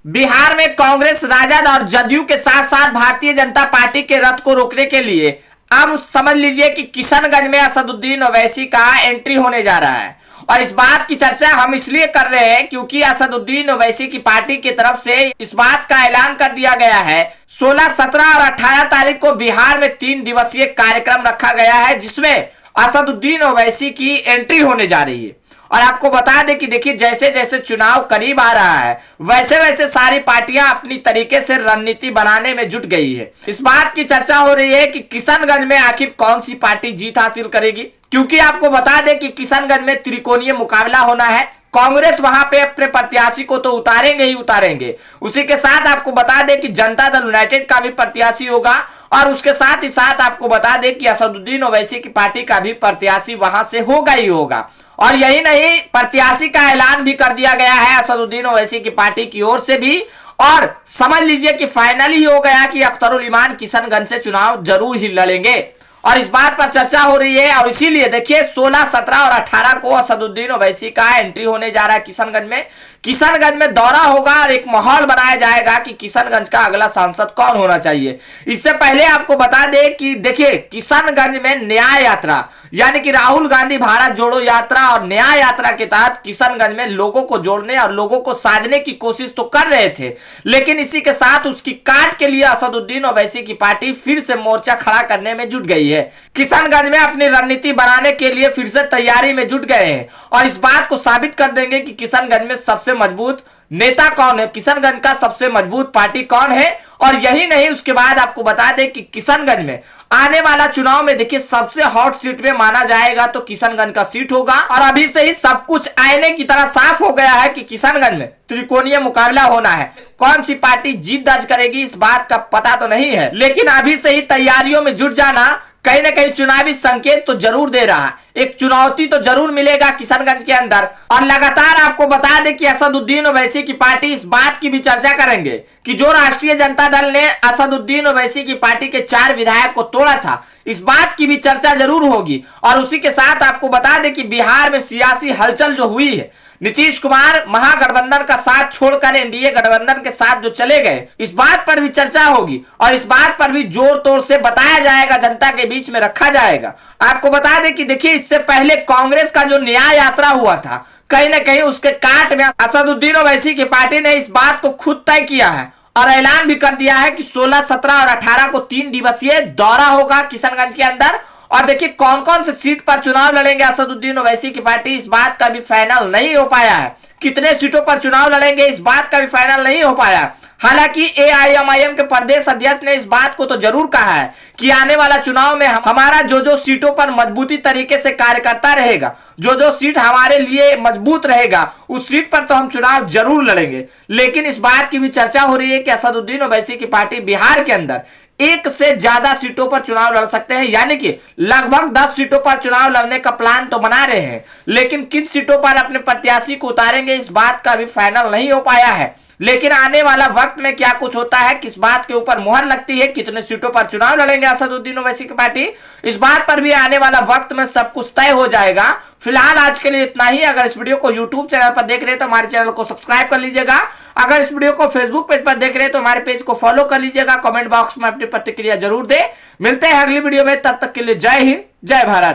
बिहार में कांग्रेस, राजद और जदयू के साथ साथ भारतीय जनता पार्टी के रथ को रोकने के लिए अब समझ लीजिए कि किशनगंज में असदुद्दीन ओवैसी का एंट्री होने जा रहा है। और इस बात की चर्चा हम इसलिए कर रहे हैं क्योंकि असदुद्दीन ओवैसी की पार्टी की तरफ से इस बात का ऐलान कर दिया गया है 16, 17 और 18 तारीख को बिहार में 3 दिवसीय कार्यक्रम रखा गया है जिसमें असदुद्दीन ओवैसी की एंट्री होने जा रही है। और आपको बता दें कि देखिए जैसे जैसे चुनाव करीब आ रहा है वैसे वैसे सारी पार्टियां अपनी तरीके से रणनीति बनाने में जुट गई है। इस बात की चर्चा हो रही है कि किशनगंज में आखिर कौन सी पार्टी जीत हासिल करेगी, क्योंकि आपको बता दें कि किशनगंज में त्रिकोणीय मुकाबला होना है। कांग्रेस वहां पे अपने प्रत्याशी को तो उतारेंगे ही उतारेंगे, उसी के साथ आपको बता दें कि जनता दल यूनाइटेड का भी प्रत्याशी होगा और उसके साथ ही साथ आपको बता दें कि असदुद्दीन ओवैसी की पार्टी का भी प्रत्याशी वहां से होगा ही होगा। और यही नहीं, प्रत्याशी का ऐलान भी कर दिया गया है असदुद्दीन ओवैसी की पार्टी की ओर से भी। और समझ लीजिए कि फाइनली हो गया कि अख्तरुल इमान किशनगंज से चुनाव जरूर ही लड़ेंगे और इस बात पर चर्चा हो रही है। और इसीलिए देखिए 16, 17 और 18 को असदुद्दीन ओवैसी का एंट्री होने जा रहा है किशनगंज में। किशनगंज में दौरा होगा और एक माहौल बनाया जाएगा कि किशनगंज का अगला सांसद कौन होना चाहिए। इससे पहले आपको बता दें कि देखिए किशनगंज में न्याय यात्रा यानी कि राहुल गांधी भारत जोड़ो यात्रा और न्याय यात्रा के तहत किशनगंज में लोगों को जोड़ने और लोगों को साधने की कोशिश तो कर रहे थे, लेकिन इसी के साथ उसकी काट के लिए असदुद्दीन ओवैसी की पार्टी फिर से मोर्चा खड़ा करने में जुट गई है। किशनगंज में अपनी रणनीति बनाने के लिए फिर से तैयारी में जुट गए हैं और इस बात को साबित कर देंगे कि किशनगंज में सबसे मजबूत नेता कौन है, किशनगंज का सबसे मजबूत पार्टी कौन है। और यही नहीं, उसके बाद आपको बता दें कि किशनगंज में आने वाला चुनाव में देखिए सबसे हॉट सीट में माना जाएगा तो किशनगंज का सीट होगा। और अभी से ही सब कुछ आईने की तरह साफ हो गया है कि किशनगंज में त्रिकोणीय मुकाबला होना है। कौन सी पार्टी जीत दर्ज करेगी इस बात का पता तो नहीं है, लेकिन अभी से ही तैयारियों में जुट जाना कहीं ना कहीं चुनावी संकेत तो जरूर दे रहा है। एक चुनौती तो जरूर मिलेगा किशनगंज के अंदर। और लगातार आपको बता दें कि असदुद्दीन ओवैसी की पार्टी इस बात की भी चर्चा करेंगे कि जो राष्ट्रीय जनता दल ने असदुद्दीन ओवैसी की पार्टी के 4 विधायक को तोड़ा था, इस बात की भी चर्चा जरूर होगी। और उसी के साथ आपको बता दें कि बिहार में सियासी हलचल जो हुई है, नीतीश कुमार महागठबंधन का साथ छोड़कर एनडीए गठबंधन के साथ जो चले गए, इस बात पर भी चर्चा होगी और इस बात पर भी जोर तोड़ से बताया जाएगा, जनता के बीच में रखा जाएगा। आपको बता दें कि देखिए इससे पहले कांग्रेस का जो न्याय यात्रा हुआ था, कहीं ना कहीं उसके काट में असदुद्दीन ओवैसी की पार्टी ने इस बात को खुद तय किया है और ऐलान भी कर दिया है कि 16, 17 और 18 को 3 दिवसीय दौरा होगा किशनगंज के अंदर। और देखिए कौन कौन से सीट पर चुनाव लड़ेंगे असदुद्दीन ओवैसी की पार्टी, इस बात का भी फाइनल नहीं हो पाया है। कितने सीटों पर चुनाव लड़ेंगे इस बात का भी फाइनल नहीं हो पाया। हालांकि एआईएमआईएम के प्रदेश अध्यक्ष ने इस बात को तो जरूर कहा है कि आने वाला चुनाव में हमारा जो सीटों पर मजबूती तरीके से कार्य करता रहेगा, जो सीट हमारे लिए मजबूत रहेगा, उस सीट पर तो हम चुनाव जरूर लड़ेंगे। लेकिन इस बात की भी चर्चा हो रही है कि असदुद्दीन ओवैसी की पार्टी बिहार के अंदर 1 से ज्यादा सीटों पर चुनाव लड़ सकते हैं, यानी कि लगभग 10 सीटों पर चुनाव लड़ने का प्लान तो बना रहे हैं, लेकिन किन सीटों पर अपने प्रत्याशी को उतारेंगे इस बात का भी फाइनल नहीं हो पाया है। लेकिन आने वाला वक्त में क्या कुछ होता है, किस बात के ऊपर मुहर लगती है, कितने सीटों पर चुनाव लड़ेंगे असदुद्दीन ओवैसी की पार्टी, इस बात पर भी आने वाला वक्त में सब कुछ तय हो जाएगा। फिलहाल आज के लिए इतना ही। अगर इस वीडियो को यूट्यूब चैनल पर देख रहे हैं तो हमारे चैनल को सब्सक्राइब कर लीजिएगा। अगर इस वीडियो को फेसबुक पेज पर देख रहे हैं तो हमारे पेज को फॉलो कर लीजिएगा। कमेंट बॉक्स में अपनी प्रतिक्रिया जरूर दे। मिलते हैं अगली वीडियो में, तब तक के लिए जय हिंद, जय भारत।